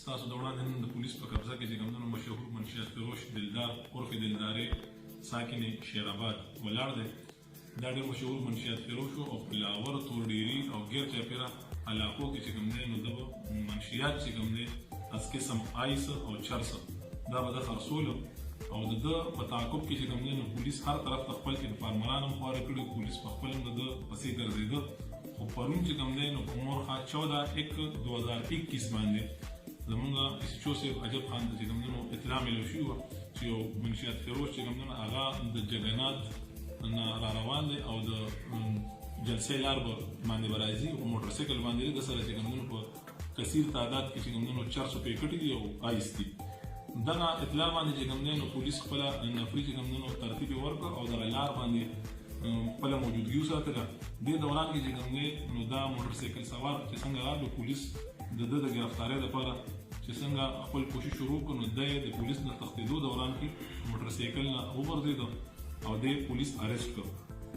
ستاسو د وړاندې نن د پولیس په قبضه کې چې کوم مشهور منشیات فروش دلدار عرف دلدارې ساکن شیرآباد ولاړ دی. دا ډېر مشهور منشیات فروش او په لاور تورډیري او غیر چاپیره علاقو کې چې کوم دی نو د منشیات چې کوم دی از قسم آیس او چرس دا به د خرڅولو او د په تعاقب کې چې کوم دی نو پولیس هر طرف ته خپل کې فارمولان هم خواره کړي، پولیس په خپل هم د پسې ګرځېده. خو پرون چې کوم دی نو په مورخه 14/1/2021 باندې زمونږ اس ایچ او صاحب عجب خان ته چې کوم دی نو اطلاع میلو شوې وه چې یو منشیات فروش چې کوم دی نو هغه د جګنات نه را روان دی او د جلسې لار باندې به راځي او موټر سایکل باندې د سره چې کوم دی نو په کثیر تعداد کې چې کوم دی نو 400 پیکټې دي او آیس دي. دغه اطلاع باندې چې کوم دی نو پولیس خپله نفري چې کوم دی نو ترتیب یې ورکړ او دغه لار باندې خپله موجودګي وساتله. دې دوران کې چې کوم دی نو دا موټر سایکل سوار چې څنګه راغلو پولیس د ده د ګرفتارۍ لپاره چې څنګه خپل کوشش شروع کړو نو دی د پولیس د تښتېدو دوران کې موټر سایکل نه وغورځېده او دی پولیس اریسټ کړ.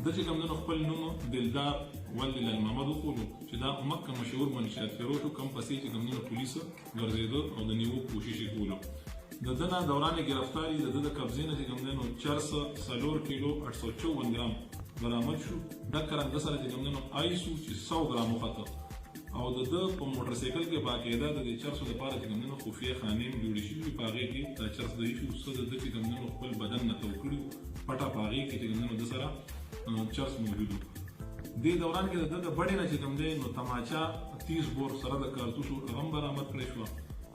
ده چې کوم دی نو خپل نوم دلدار ولد للمحمد وښودو چې دا مکه مشهور منشیات فروش کم پسې چې کوم دی نو پولیس ګرځېده او د نیولو کوشش یې کولو. د ده نه دوران ګرفتاري د ده د قبضې نه چې کوم دی نو 404 کیلو 854 ګرام برآمد شو. ډکه رنګه سره چې کوم دی نو آیس و چې 100 ګرام وخته او د ده په موټر سایکل کې باقاعده د دې چرسو لپاره چې کوم دی نو خفیه خانې هم جوړې شوي وي. په هغې کې دا چرس د ایښي څه د ده چې کوم دی نو خپل بدن نه تو کړي پټه په هغې کې چې کوم دی نو د سره چرس موجود و. دې دوران کې د ده د بډې نه چې کوم دی نو تماچا 30 بور سره د کارتوسو هغه هم برآمد کړی شوه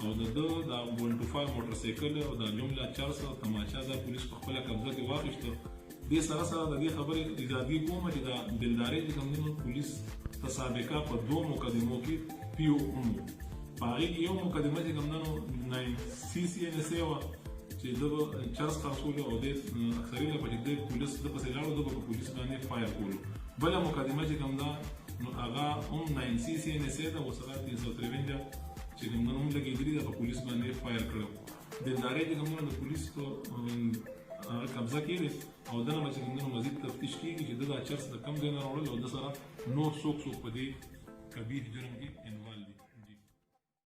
او د ده دا 125 موټر سایکل او دا جمله چرس او تماچا دا پولیس په خپله قبضه کې واخیسته. دې سره سره د دې خبرې اجازه کوم چې دا دلدارې چې کوم دی نو پولیس په سابقه په 2 مقدمو کې پی او هم په هغې کې یو مقدمه چې کوم دی نو CCNSA وه چې ده به چرس خرڅولو او دې اکثري نه به چې دی پولیس ده پسې لاړو ده به په پولیس باندې فایر کولو. بله مقدمه چې کوم ده نو هغه هم 9CCNSA ده ورسره 353 چې کوم دی نو هم لګېدلي ده په پولیس باندې فایر کړی. دلدارې چې کوم دی نو د پولیس په قبضه کې دی او دنه به چې کوم دی نو مزید تفتیش کېږي چې ده دا چرس د کوم ځای نه راوړل او ده سره نور څوک په دې قبیح جرم کې انوالو دي.